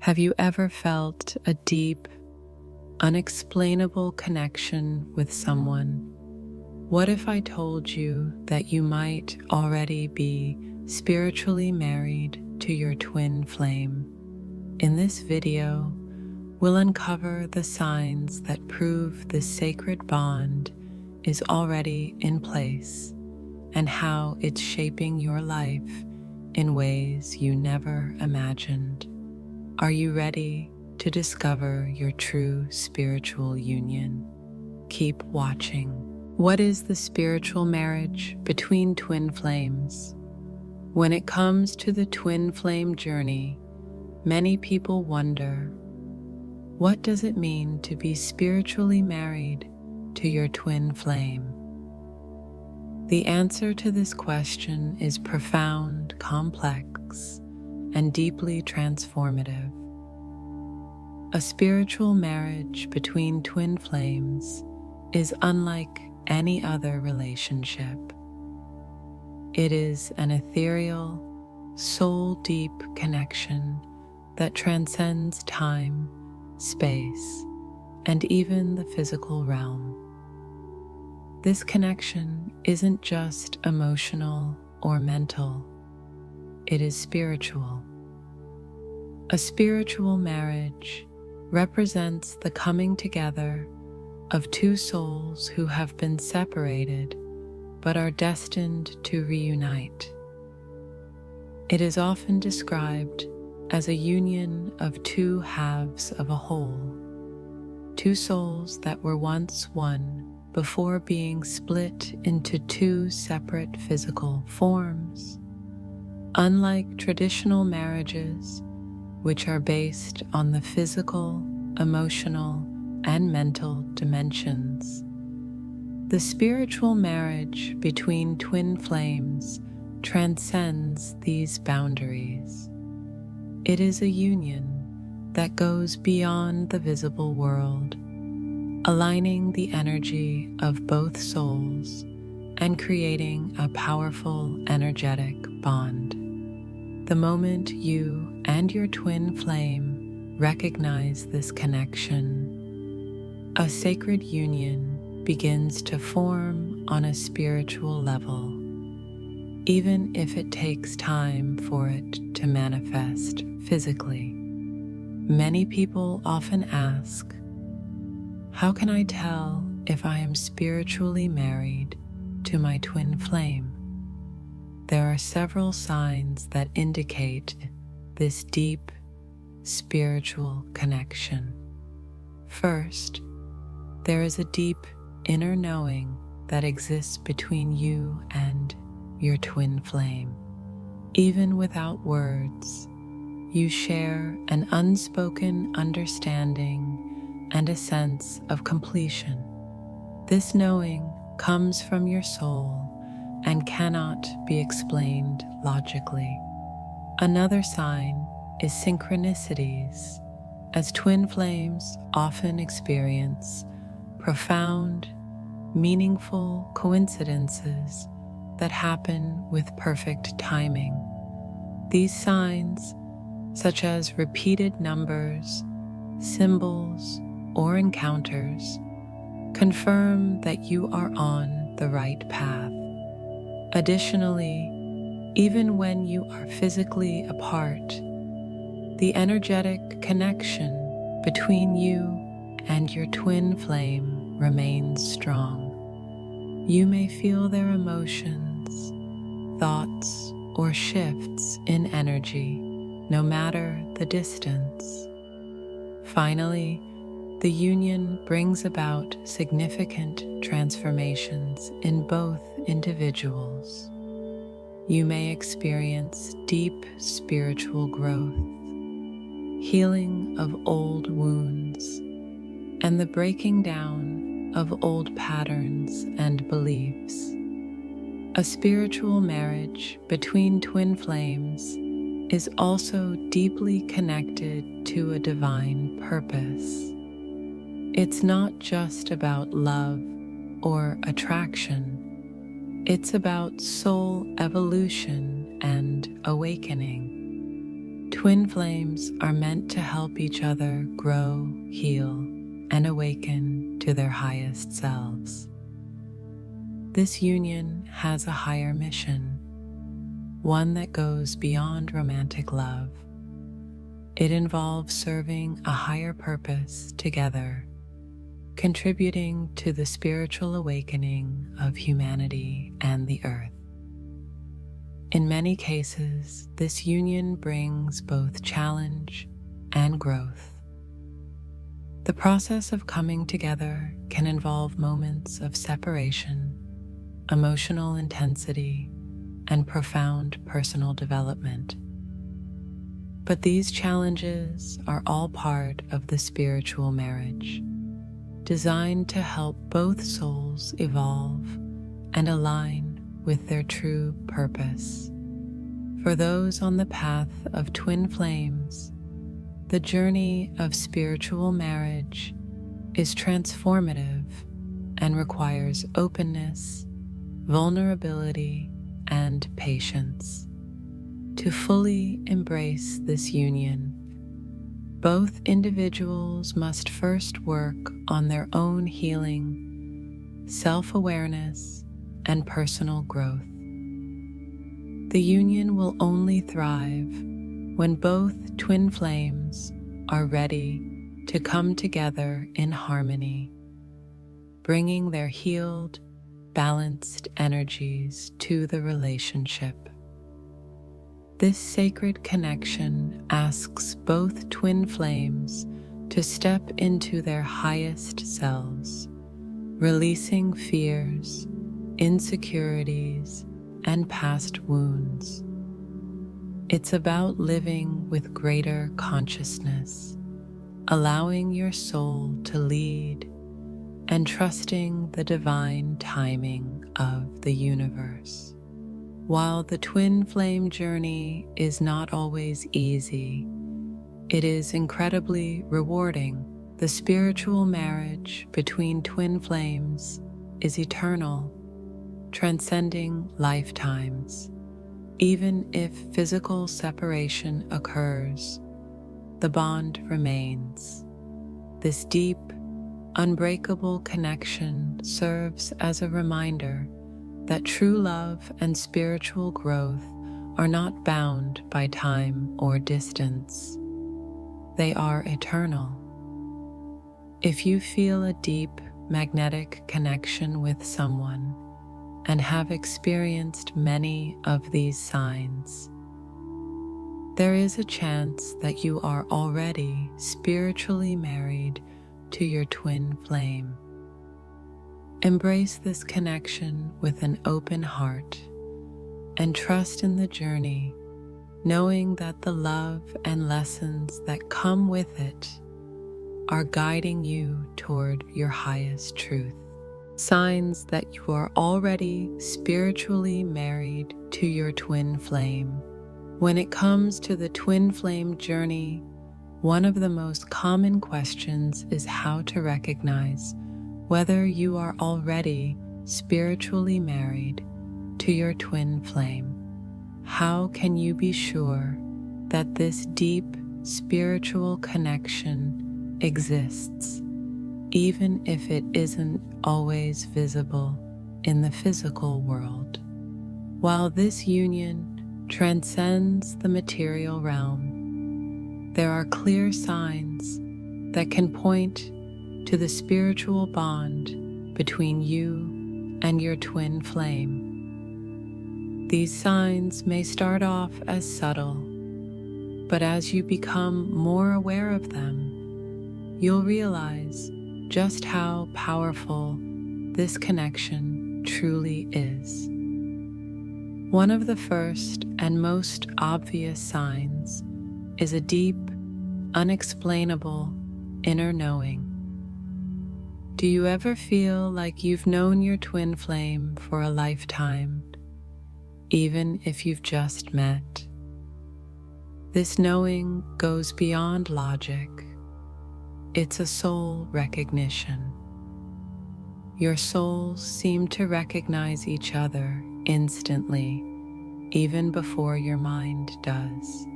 Have you ever felt a deep, unexplainable connection with someone? What if I told you that you might already be spiritually married to your twin flame? In this video, we'll uncover the signs that prove this sacred bond is already in place and how it's shaping your life in ways you never imagined. Are you ready to discover your true spiritual union? Keep watching. What is the spiritual marriage between twin flames? When it comes to the twin flame journey, many people wonder, what does it mean to be spiritually married to your twin flame? The answer to this question is profound, complex, and deeply transformative. A spiritual marriage between twin flames is unlike any other relationship. It is an ethereal, soul-deep connection that transcends time, space, and even the physical realm. This connection isn't just emotional or mental. It is spiritual. A spiritual marriage represents the coming together of two souls who have been separated but are destined to reunite. It is often described as a union of two halves of a whole, two souls that were once one before being split into two separate physical forms. Unlike traditional marriages, which are based on the physical, emotional, and mental dimensions, the spiritual marriage between twin flames transcends these boundaries. It is a union that goes beyond the visible world, aligning the energy of both souls and creating a powerful energetic bond. The moment you and your twin flame recognize this connection, a sacred union begins to form on a spiritual level, even if it takes time for it to manifest physically. Many people often ask, how can I tell if I am spiritually married to my twin flame? There are several signs that indicate this deep spiritual connection. First, there is a deep inner knowing that exists between you and your twin flame. Even without words, you share an unspoken understanding and a sense of completion. This knowing comes from your soul and cannot be explained logically. Another sign is synchronicities, as twin flames often experience profound, meaningful coincidences that happen with perfect timing. These signs, such as repeated numbers, symbols, or encounters, confirm that you are on the right path. Additionally, even when you are physically apart, the energetic connection between you and your twin flame remains strong. You may feel their emotions, thoughts, or shifts in energy, no matter the distance. Finally, the union brings about significant transformations in both individuals. You may experience deep spiritual growth, healing of old wounds, and the breaking down of old patterns and beliefs. A spiritual marriage between twin flames is also deeply connected to a divine purpose. It's not just about love or attraction. It's about soul evolution and awakening. Twin flames are meant to help each other grow, heal, and awaken to their highest selves. This union has a higher mission, one that goes beyond romantic love. It involves serving a higher purpose together, contributing to the spiritual awakening of humanity and the earth. In many cases, this union brings both challenge and growth. The process of coming together can involve moments of separation, emotional intensity, and profound personal development. But these challenges are all part of the spiritual marriage, designed to help both souls evolve and align with their true purpose. For those on the path of twin flames, the journey of spiritual marriage is transformative and requires openness, vulnerability, and patience. To fully embrace this union, both individuals must first work on their own healing, self-awareness, and personal growth. The union will only thrive when both twin flames are ready to come together in harmony, bringing their healed, balanced energies to the relationship. This sacred connection asks both twin flames to step into their highest selves, releasing fears, insecurities, and past wounds. It's about living with greater consciousness, allowing your soul to lead, and trusting the divine timing of the universe. While the twin flame journey is not always easy, it is incredibly rewarding. The spiritual marriage between twin flames is eternal, transcending lifetimes. Even if physical separation occurs, the bond remains. This deep, unbreakable connection serves as a reminder that true love and spiritual growth are not bound by time or distance. They are eternal. If you feel a deep magnetic connection with someone and have experienced many of these signs, there is a chance that you are already spiritually married to your twin flame. Embrace this connection with an open heart and trust in the journey, knowing that the love and lessons that come with it are guiding you toward your highest truth. Signs that you are already spiritually married to your twin flame. When it comes to the twin flame journey, one of the most common questions is how to recognize whether you are already spiritually married to your twin flame. How can you be sure that this deep spiritual connection exists, even if it isn't always visible in the physical world? While this union transcends the material realm, there are clear signs that can point to the spiritual bond between you and your twin flame. These signs may start off as subtle, but as you become more aware of them, you'll realize just how powerful this connection truly is. One of the first and most obvious signs is a deep, unexplainable inner knowing. Do you ever feel like you've known your twin flame for a lifetime, even if you've just met? This knowing goes beyond logic. It's a soul recognition. Your souls seem to recognize each other instantly, even before your mind does.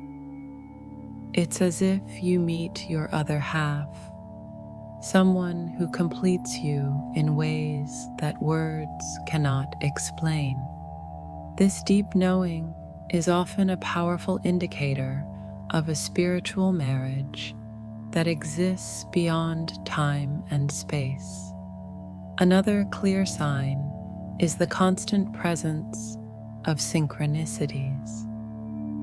It's as if you meet your other half, someone who completes you in ways that words cannot explain. This deep knowing is often a powerful indicator of a spiritual marriage that exists beyond time and space. Another clear sign is the constant presence of synchronicities.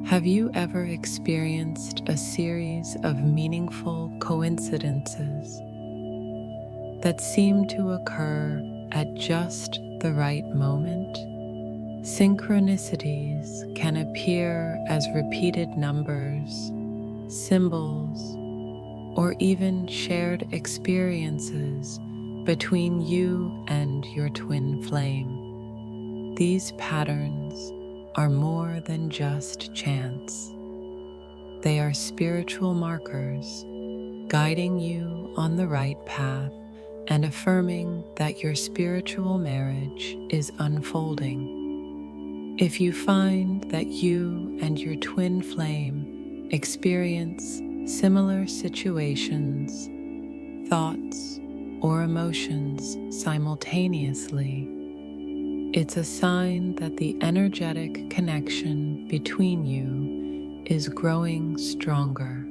Have you ever experienced a series of meaningful coincidences that seem to occur at just the right moment? Synchronicities can appear as repeated numbers, symbols, or even shared experiences between you and your twin flame. These patterns are more than just chance. They are spiritual markers guiding you on the right path and affirming that your spiritual marriage is unfolding. If you find that you and your twin flame experience similar situations, thoughts, or emotions simultaneously, it's a sign that the energetic connection between you is growing stronger.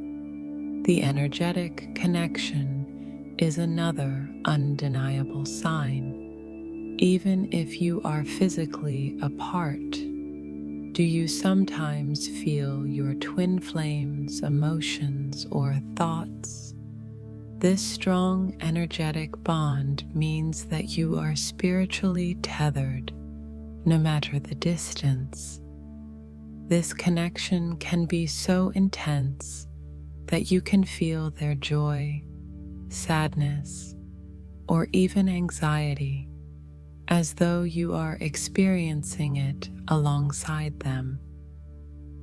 The energetic connection is another undeniable sign. Even if you are physically apart, do you sometimes feel your twin flame's emotions or thoughts? This strong energetic bond means that you are spiritually tethered, no matter the distance. This connection can be so intense that you can feel their joy, sadness, or even anxiety, as though you are experiencing it alongside them.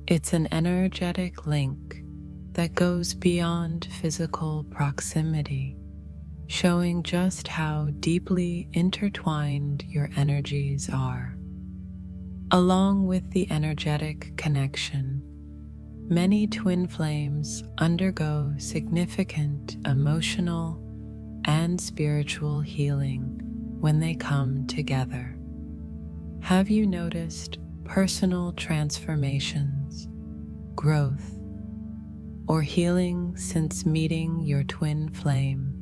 It's an energetic link that goes beyond physical proximity, showing just how deeply intertwined your energies are. Along with the energetic connection, many twin flames undergo significant emotional and spiritual healing when they come together. Have you noticed personal transformations, growth, or healing since meeting your twin flame?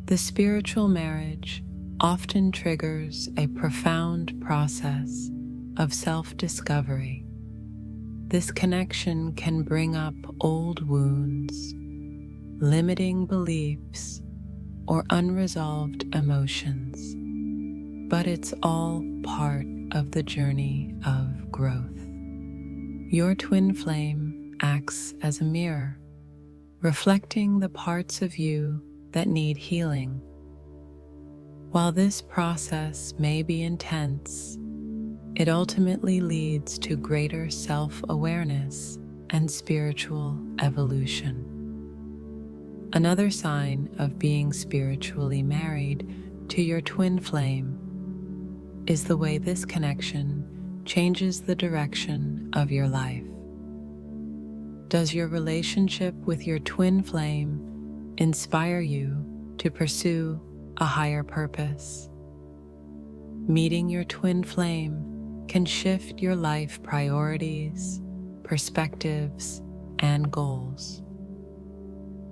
The spiritual marriage often triggers a profound process of self-discovery. This connection can bring up old wounds, limiting beliefs, or unresolved emotions, but it's all part of the journey of growth. Your twin flame acts as a mirror, reflecting the parts of you that need healing. While this process may be intense, it ultimately leads to greater self-awareness and spiritual evolution. Another sign of being spiritually married to your twin flame is the way this connection changes the direction of your life. Does your relationship with your twin flame inspire you to pursue a higher purpose? Meeting your twin flame can shift your life priorities, perspectives, and goals.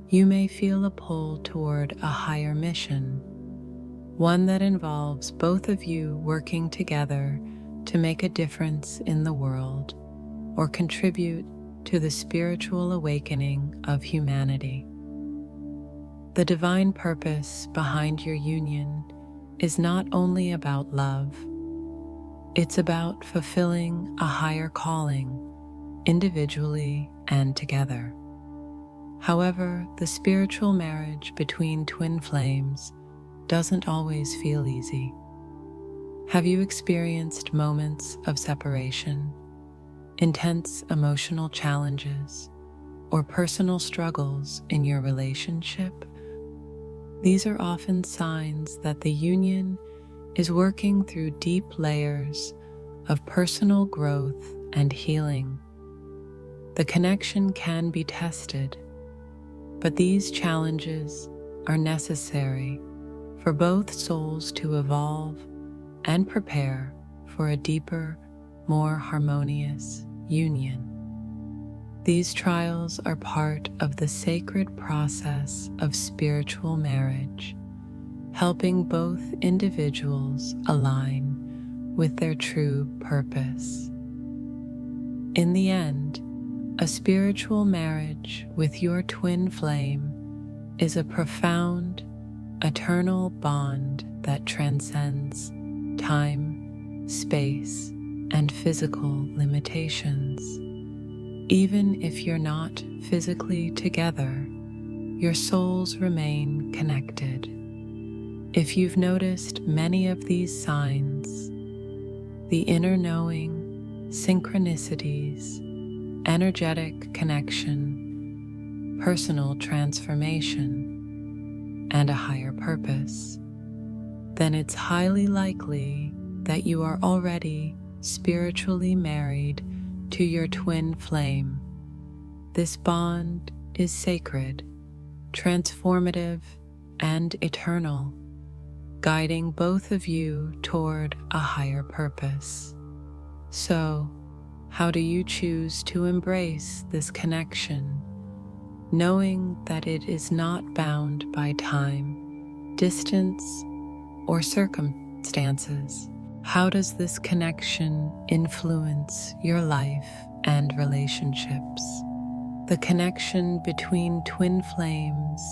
You may feel a pull toward a higher mission, one that involves both of you working together to make a difference in the world or contribute to the spiritual awakening of humanity. The divine purpose behind your union is not only about love, it's about fulfilling a higher calling, individually and together. However, the spiritual marriage between twin flames doesn't always feel easy. Have you experienced moments of separation, intense emotional challenges, or personal struggles in your relationship? These are often signs that the union is working through deep layers of personal growth and healing. The connection can be tested, but these challenges are necessary for both souls to evolve and prepare for a deeper, more harmonious union. These trials are part of the sacred process of spiritual marriage, helping both individuals align with their true purpose. In the end, a spiritual marriage with your twin flame is a profound, eternal bond that transcends time, space, and physical limitations. Even if you're not physically together, your souls remain connected. If you've noticed many of these signs, the inner knowing, synchronicities, energetic connection, personal transformation, and a higher purpose, then it's highly likely that you are already spiritually married to your twin flame. This bond is sacred, transformative, and eternal, guiding both of you toward a higher purpose. So, how do you choose to embrace this connection, knowing that it is not bound by time, distance, or circumstances? How does this connection influence your life and relationships? The connection between twin flames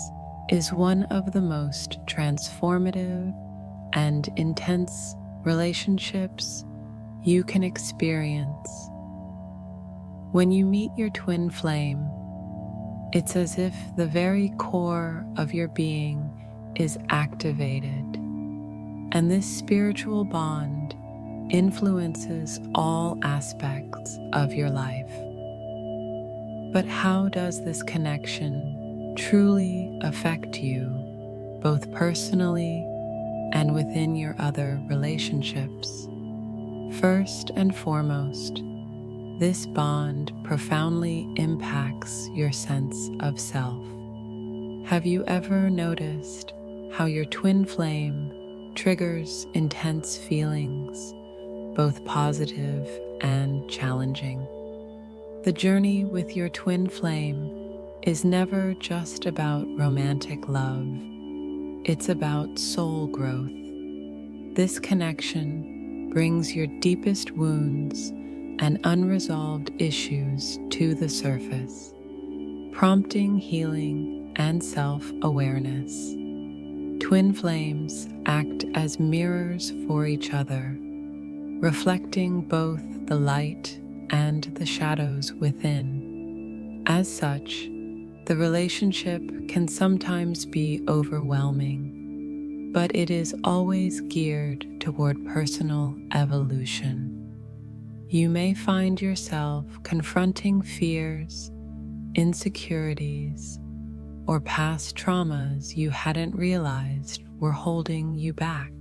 is one of the most transformative and intense relationships you can experience. When you meet your twin flame, it's as if the very core of your being is activated, and this spiritual bond influences all aspects of your life. But how does this connection truly affect you, both personally and within your other relationships? First and foremost, this bond profoundly impacts your sense of self. Have you ever noticed how your twin flame triggers intense feelings, both positive and challenging? The journey with your twin flame is never just about romantic love. It's about soul growth. This connection brings your deepest wounds and unresolved issues to the surface, prompting healing and self-awareness. Twin flames act as mirrors for each other, reflecting both the light and the shadows within. As such, the relationship can sometimes be overwhelming, but it is always geared toward personal evolution. You may find yourself confronting fears, insecurities, or past traumas you hadn't realized were holding you back.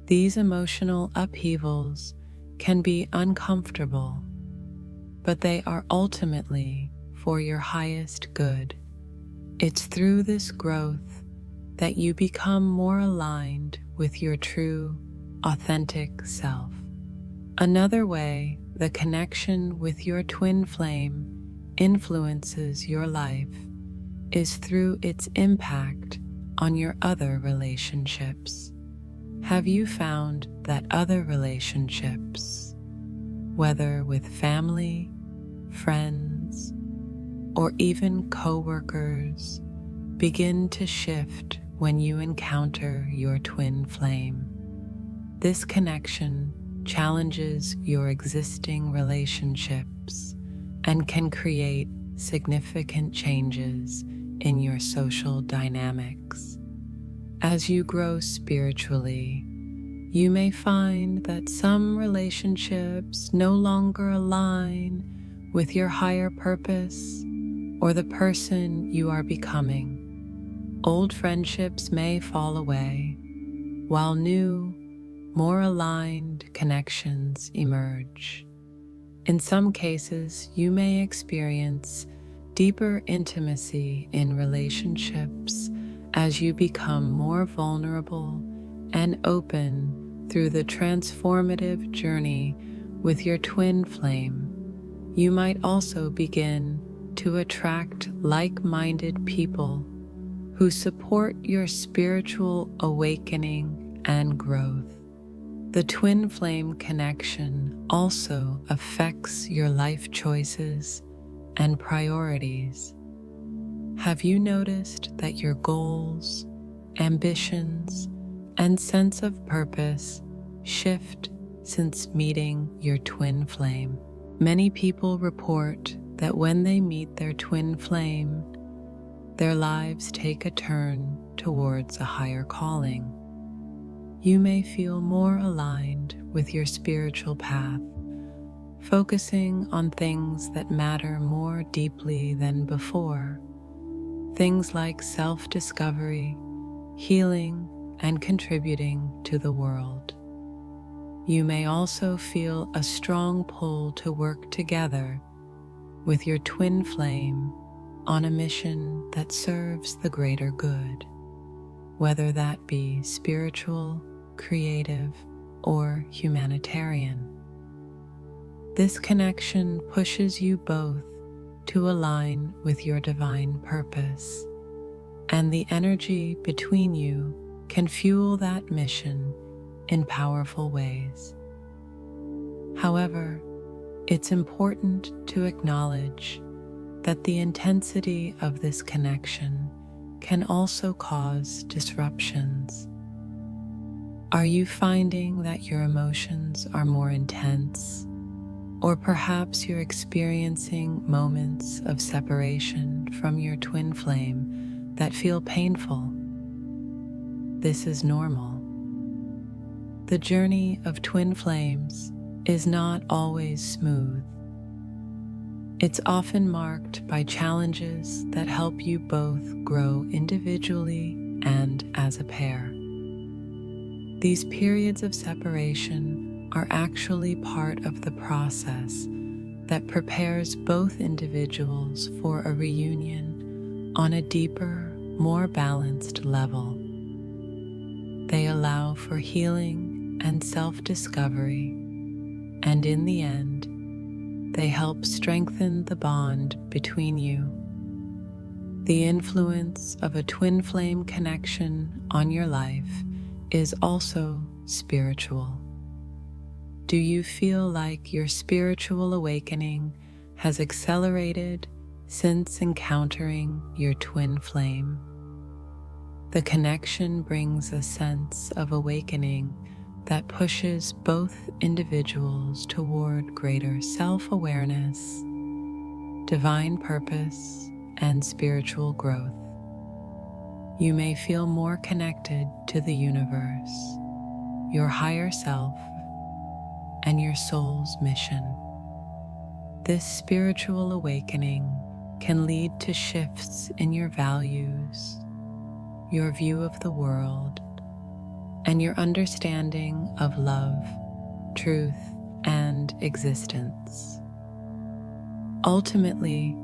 These emotional upheavals can be uncomfortable, but they are ultimately for your highest good. It's through this growth that you become more aligned with your true, authentic self. Another way the connection with your twin flame influences your life is through its impact on your other relationships. Have you found that other relationships, whether with family, friends, or even coworkers, begin to shift when you encounter your twin flame? This connection challenges your existing relationships and can create significant changes in your social dynamics. As you grow spiritually, you may find that some relationships no longer align with your higher purpose or the person you are becoming. Old friendships may fall away, while new, more aligned connections emerge. In some cases, you may experience deeper intimacy in relationships as you become more vulnerable and open through the transformative journey with your twin flame. You might also begin to attract like-minded people who support your spiritual awakening and growth. The twin flame connection also affects your life choices and priorities. Have you noticed that your goals, ambitions, and sense of purpose shift since meeting your twin flame? Many people report that when they meet their twin flame, their lives take a turn towards a higher calling. You may feel more aligned with your spiritual path, focusing on things that matter more deeply than before. Things like self-discovery, healing, and contributing to the world. You may also feel a strong pull to work together with your twin flame on a mission that serves the greater good, whether that be spiritual, creative, or humanitarian. This connection pushes you both to align with your divine purpose, and the energy between you can fuel that mission in powerful ways. However, it's important to acknowledge that the intensity of this connection can also cause disruptions. Are you finding that your emotions are more intense? Or perhaps you're experiencing moments of separation from your twin flame that feel painful? This is normal. The journey of twin flames is not always smooth. It's often marked by challenges that help you both grow individually and as a pair. These periods of separation are actually part of the process that prepares both individuals for a reunion on a deeper, more balanced level. They allow for healing and self-discovery, and in the end, they help strengthen the bond between you. The influence of a twin flame connection on your life is also spiritual. Do you feel like your spiritual awakening has accelerated since encountering your twin flame? The connection brings a sense of awakening that pushes both individuals toward greater self-awareness, divine purpose, and spiritual growth. You may feel more connected to the universe, your higher self, and your soul's mission. This spiritual awakening can lead to shifts in your values, your view of the world, and your understanding of love, truth, and existence. Ultimately,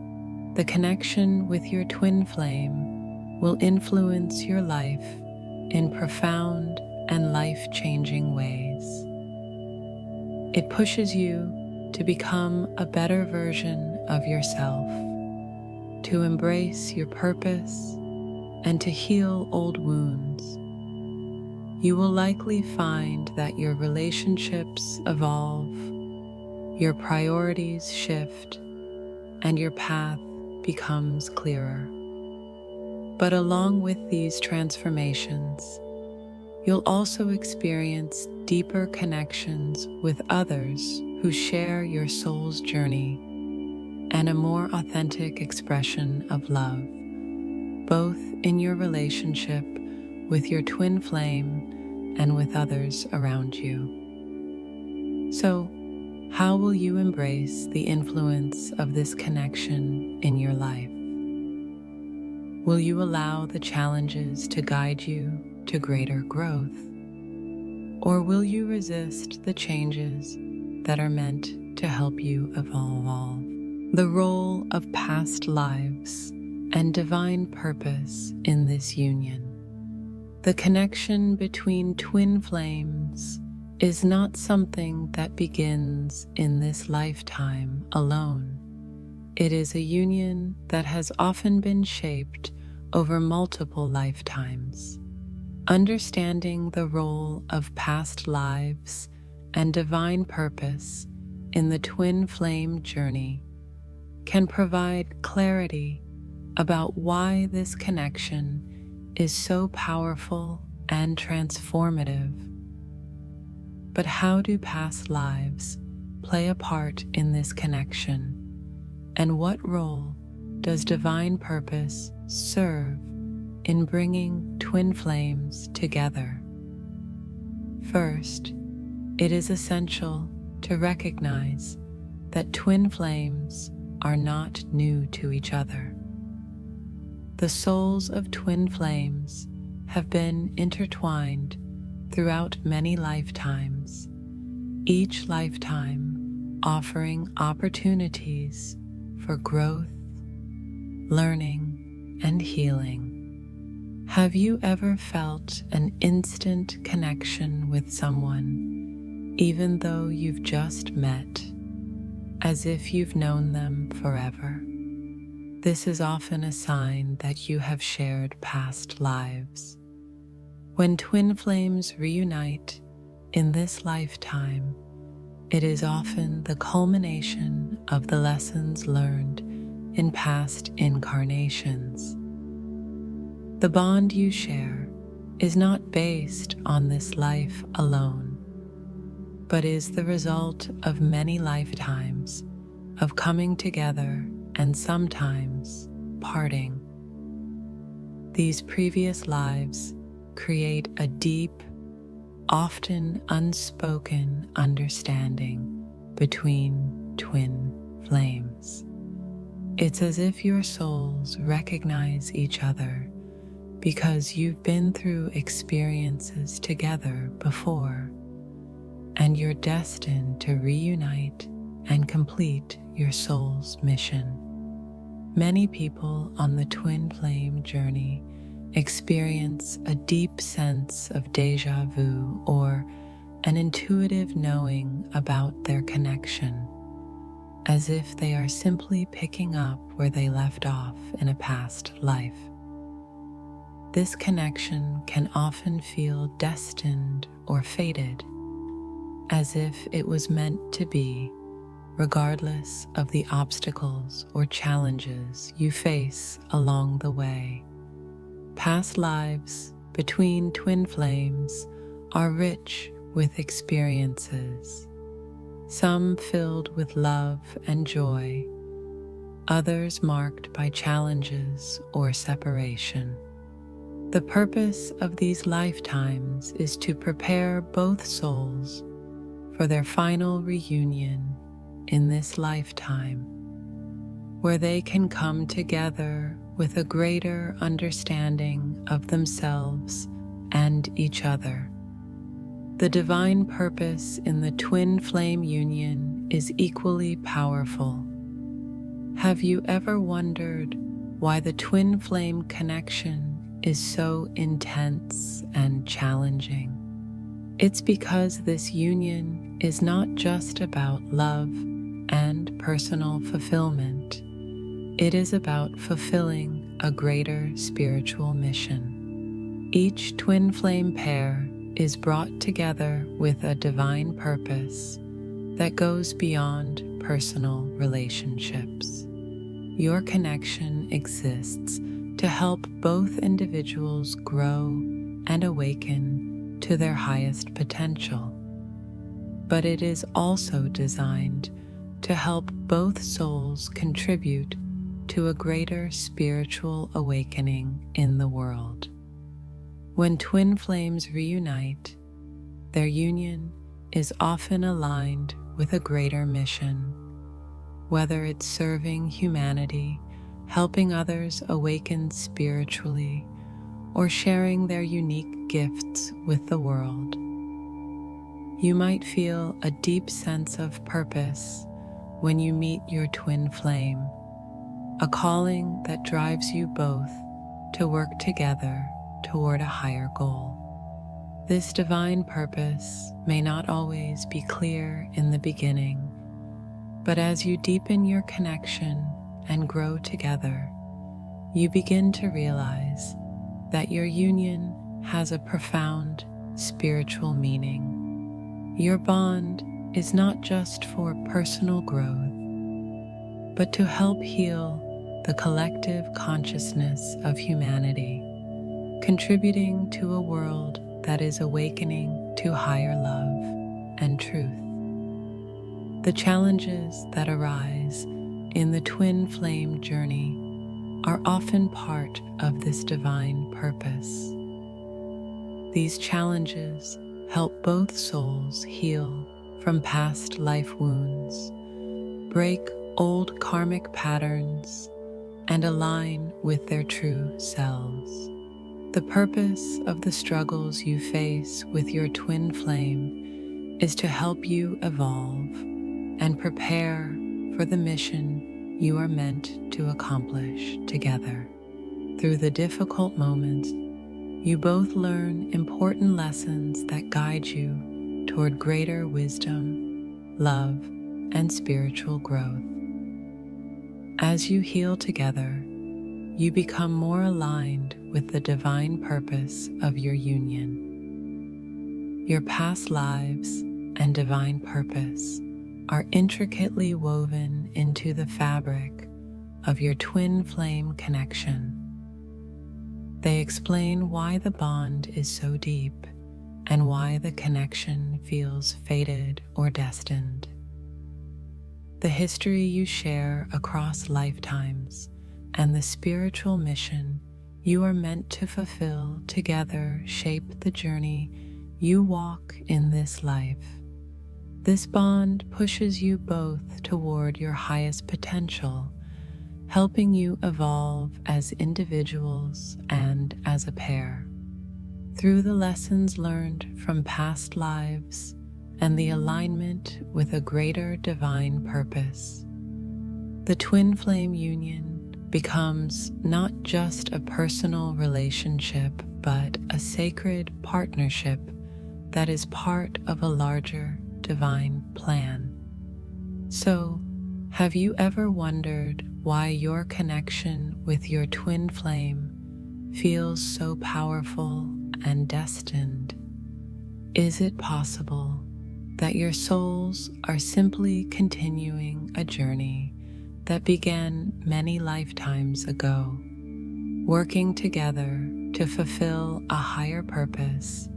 the connection with your twin flame will influence your life in profound and life-changing ways. It pushes you to become a better version of yourself, to embrace your purpose, and to heal old wounds. You will likely find that your relationships evolve, your priorities shift, and your path becomes clearer. But along with these transformations, you'll also experience deeper connections with others who share your soul's journey and a more authentic expression of love, both in your relationship with your twin flame and with others around you. So, how will you embrace the influence of this connection in your life? Will you allow the challenges to guide you to greater growth? Or will you resist the changes that are meant to help you evolve. The role of past lives and divine purpose in this union. The connection between twin flames is not something that begins in this lifetime alone. It is a union that has often been shaped over multiple lifetimes. Understanding the role of past lives and divine purpose in the twin flame journey can provide clarity about why this connection is so powerful and transformative. But how do past lives play a part in this connection? And what role does divine purpose serve in bringing twin flames together? First, it is essential to recognize that twin flames are not new to each other. The souls of twin flames have been intertwined throughout many lifetimes, each lifetime offering opportunities for growth, learning, and healing. Have you ever felt an instant connection with someone, even though you've just met, as if you've known them forever? This is often a sign that you have shared past lives. When twin flames reunite in this lifetime, it is often the culmination of the lessons learned in past incarnations. The bond you share is not based on this life alone, but is the result of many lifetimes of coming together and sometimes parting. These previous lives create a deep, often unspoken understanding between twin flames. It's as if your souls recognize each other because you've been through experiences together before, and you're destined to reunite and complete your soul's mission. Many people on the twin flame journey experience a deep sense of déjà vu or an intuitive knowing about their connection, as if they are simply picking up where they left off in a past life. This connection can often feel destined or fated, as if it was meant to be, regardless of the obstacles or challenges you face along the way. Past lives between twin flames are rich with experiences, some filled with love and joy, others marked by challenges or separation. The purpose of these lifetimes is to prepare both souls for their final reunion in this lifetime, where they can come together with a greater understanding of themselves and each other. The divine purpose in the twin flame union is equally powerful. Have you ever wondered why the twin flame connection is so intense and challenging? It's because this union is not just about love and personal fulfillment. It is about fulfilling a greater spiritual mission. Each twin flame pair is brought together with a divine purpose that goes beyond personal relationships. Your connection exists to help both individuals grow and awaken to their highest potential. But it is also designed to help both souls contribute to a greater spiritual awakening in the world. When twin flames reunite, their union is often aligned with a greater mission, whether it's serving humanity, helping others awaken spiritually, or sharing their unique gifts with the world. You might feel a deep sense of purpose when you meet your twin flame, a calling that drives you both to work together toward a higher goal. This divine purpose may not always be clear in the beginning, but as you deepen your connection and grow together, you begin to realize that your union has a profound spiritual meaning. Your bond is not just for personal growth, but to help heal the collective consciousness of humanity, contributing to a world that is awakening to higher love and truth. The challenges that arise in the twin flame journey are often part of this divine purpose. These challenges help both souls heal from past life wounds, break old karmic patterns, and align with their true selves. The purpose of the struggles you face with your twin flame is to help you evolve and prepare for the mission you are meant to accomplish together. Through the difficult moments, you both learn important lessons that guide you toward greater wisdom, love, and spiritual growth. As you heal together, you become more aligned with the divine purpose of your union. Your past lives and divine purpose are intricately woven into the fabric of your twin flame connection. They explain why the bond is so deep and why the connection feels fated or destined. The history you share across lifetimes and the spiritual mission you are meant to fulfill together shape the journey you walk in this life. This bond pushes you both toward your highest potential, helping you evolve as individuals and as a pair. Through the lessons learned from past lives and the alignment with a greater divine purpose, the twin flame union becomes not just a personal relationship, but a sacred partnership that is part of a larger divine plan. So, have you ever wondered why your connection with your twin flame feels so powerful and destined? Is it possible that your souls are simply continuing a journey that began many lifetimes ago, working together to fulfill a higher purpose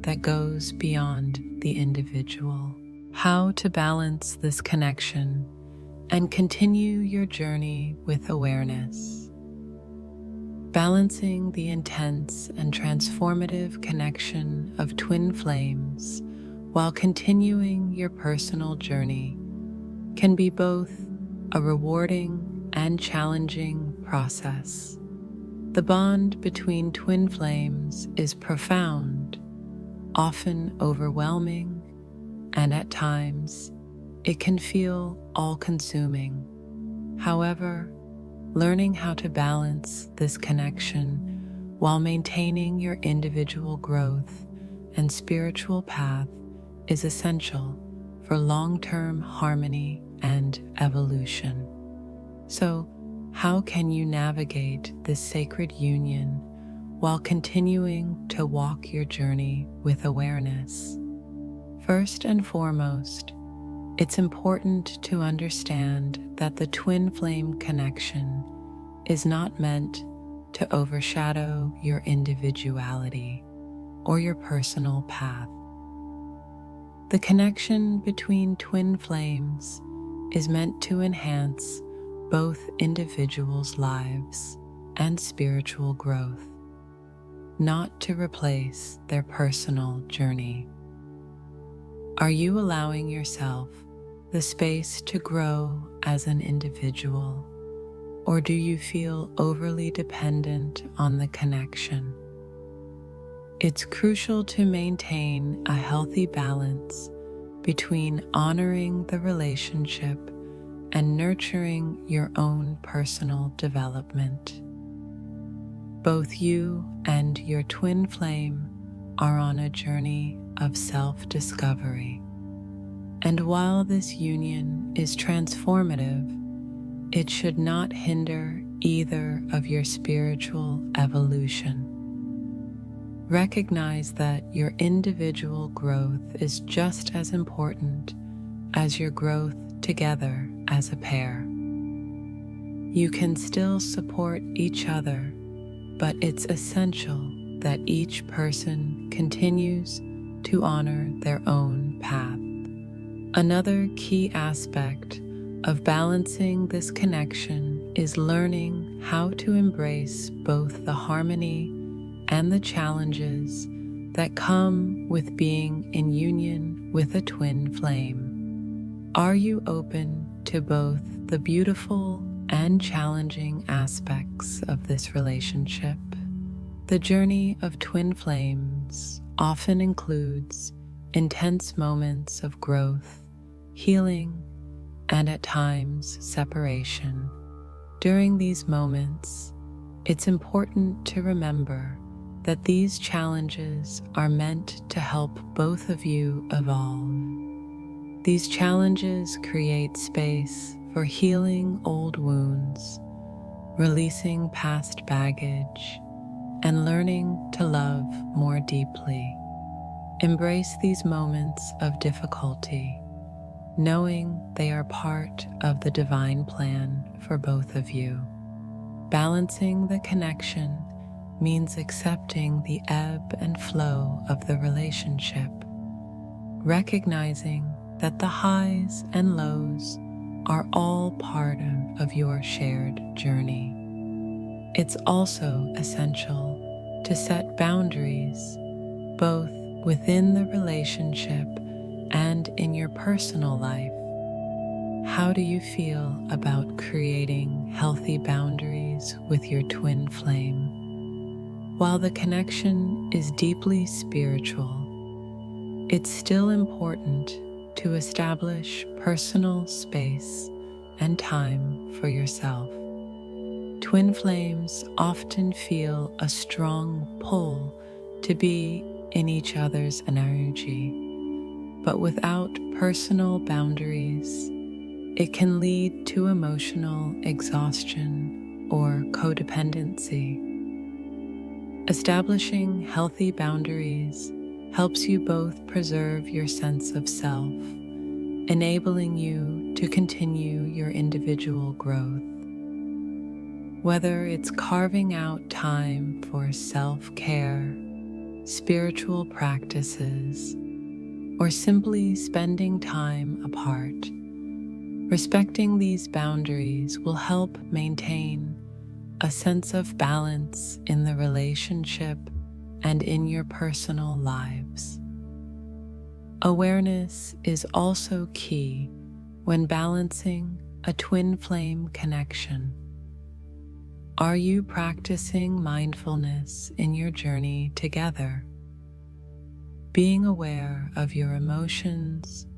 that goes beyond the individual? How to balance this connection and continue your journey with awareness. Balancing the intense and transformative connection of twin flames while continuing your personal journey can be both a rewarding and challenging process. The bond between twin flames is profound, often overwhelming, and at times it can feel all-consuming. However, learning how to balance this connection while maintaining your individual growth and spiritual path is essential for long-term harmony and evolution. So, how can you navigate this sacred union while continuing to walk your journey with awareness? First and foremost, it's important to understand that the twin flame connection is not meant to overshadow your individuality or your personal path. The connection between twin flames is meant to enhance both individuals' lives and spiritual growth, not to replace their personal journey. Are you allowing yourself the space to grow as an individual, or do you feel overly dependent on the connection? It's crucial to maintain a healthy balance between honoring the relationship and nurturing your own personal development. Both you and your twin flame are on a journey of self-discovery. And while this union is transformative, it should not hinder either of your spiritual evolution. Recognize that your individual growth is just as important as your growth together as a pair. You can still support each other, but it's essential that each person continues to honor their own path. Another key aspect of balancing this connection is learning how to embrace both the harmony and the challenges that come with being in union with a twin flame. Are you open to both the beautiful and challenging aspects of this relationship? The journey of twin flames often includes intense moments of growth, healing, and at times separation. During these moments, it's important to remember that these challenges are meant to help both of you evolve. These challenges create space for healing old wounds, releasing past baggage, and learning to love more deeply. Embrace these moments of difficulty, knowing they are part of the divine plan for both of you. Balancing the connection means accepting the ebb and flow of the relationship, recognizing that the highs and lows are all part of your shared journey. It's also essential to set boundaries, both within the relationship and in your personal life. How do you feel about creating healthy boundaries with your twin flame? While the connection is deeply spiritual, it's still important to establish personal space and time for yourself. Twin flames often feel a strong pull to be in each other's energy, but without personal boundaries, it can lead to emotional exhaustion or codependency. Establishing healthy boundaries helps you both preserve your sense of self, enabling you to continue your individual growth. Whether it's carving out time for self-care, spiritual practices, or simply spending time apart, respecting these boundaries will help maintain a sense of balance in the relationship and in your personal lives. Awareness is also key when balancing a twin flame connection. Are you practicing mindfulness in your journey together? Being aware of your emotions,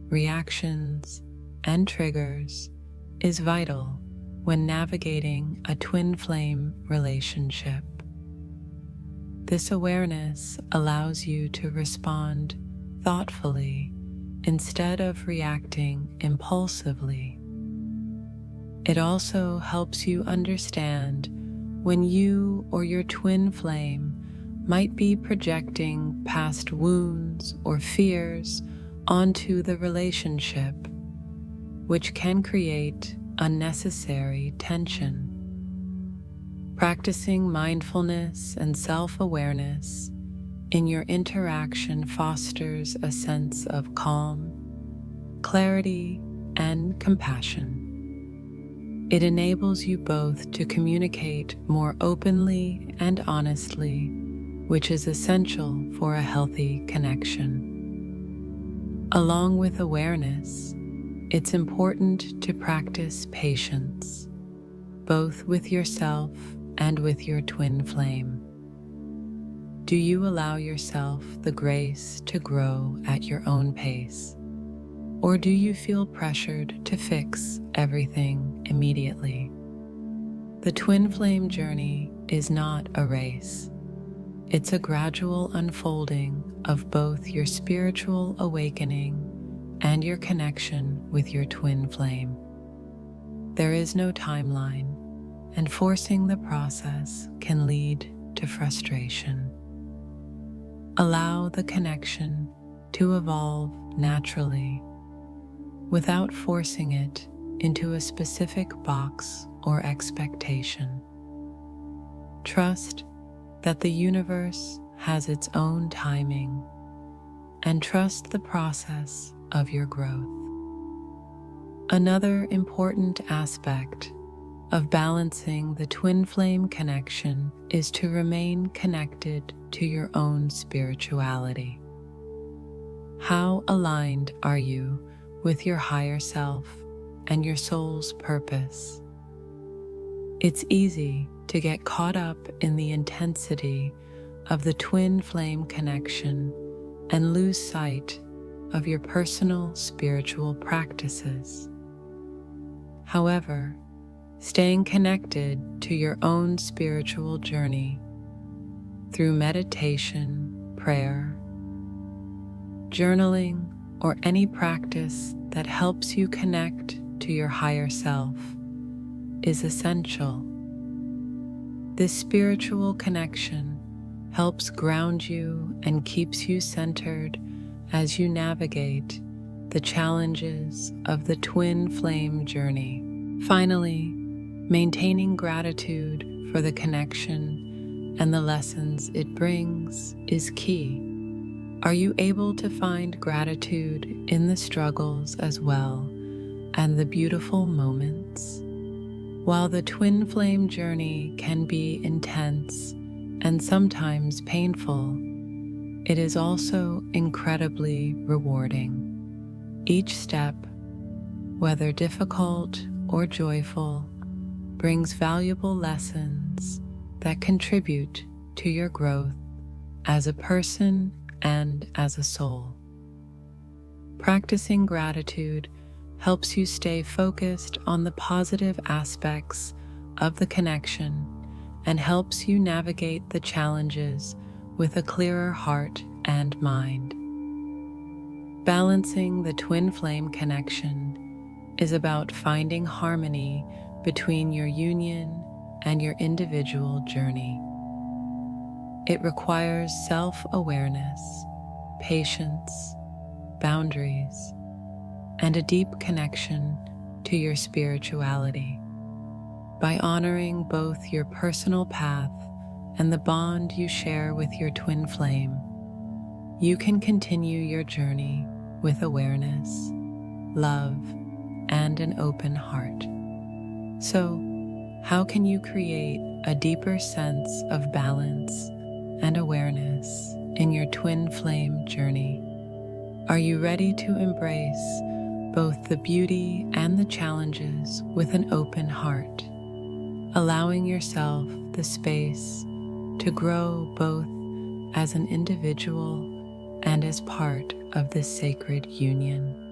reactions, and triggers is vital when navigating a twin flame relationship. This awareness allows you to respond thoughtfully instead of reacting impulsively. It also helps you understand when you or your twin flame might be projecting past wounds or fears onto the relationship, which can create unnecessary tension. Practicing mindfulness and self-awareness in your interaction fosters a sense of calm, clarity, and compassion. It enables you both to communicate more openly and honestly, which is essential for a healthy connection. Along with awareness, it's important to practice patience, both with yourself and with your twin flame. Do you allow yourself the grace to grow at your own pace? Or do you feel pressured to fix everything immediately? The twin flame journey is not a race. It's a gradual unfolding of both your spiritual awakening and your connection with your twin flame. There is no timeline, and forcing the process can lead to frustration. Allow the connection to evolve naturally, without forcing it into a specific box or expectation. Trust that the universe has its own timing, and trust the process of your growth. Another important aspect of balancing the twin flame connection is to remain connected to your own spirituality. How aligned are you with your higher self and your soul's purpose? It's easy to get caught up in the intensity of the twin flame connection and lose sight of your personal spiritual practices. However, staying connected to your own spiritual journey through meditation, prayer, journaling, or any practice that helps you connect to your higher self is essential. This spiritual connection helps ground you and keeps you centered as you navigate the challenges of the twin flame journey. Finally, maintaining gratitude for the connection and the lessons it brings is key. Are you able to find gratitude in the struggles as well and the beautiful moments? While the twin flame journey can be intense and sometimes painful, it is also incredibly rewarding. Each step, whether difficult or joyful, brings valuable lessons that contribute to your growth as a person and as a soul. Practicing gratitude helps you stay focused on the positive aspects of the connection and helps you navigate the challenges with a clearer heart and mind. Balancing the twin flame connection is about finding harmony between your union and your individual journey. It requires self-awareness, patience, boundaries, and a deep connection to your spirituality. By honoring both your personal path and the bond you share with your twin flame, you can continue your journey with awareness, love, and an open heart. So, how can you create a deeper sense of balance and awareness in your twin flame journey? Are you ready to embrace both the beauty and the challenges with an open heart, allowing yourself the space to grow both as an individual and as part of this sacred union?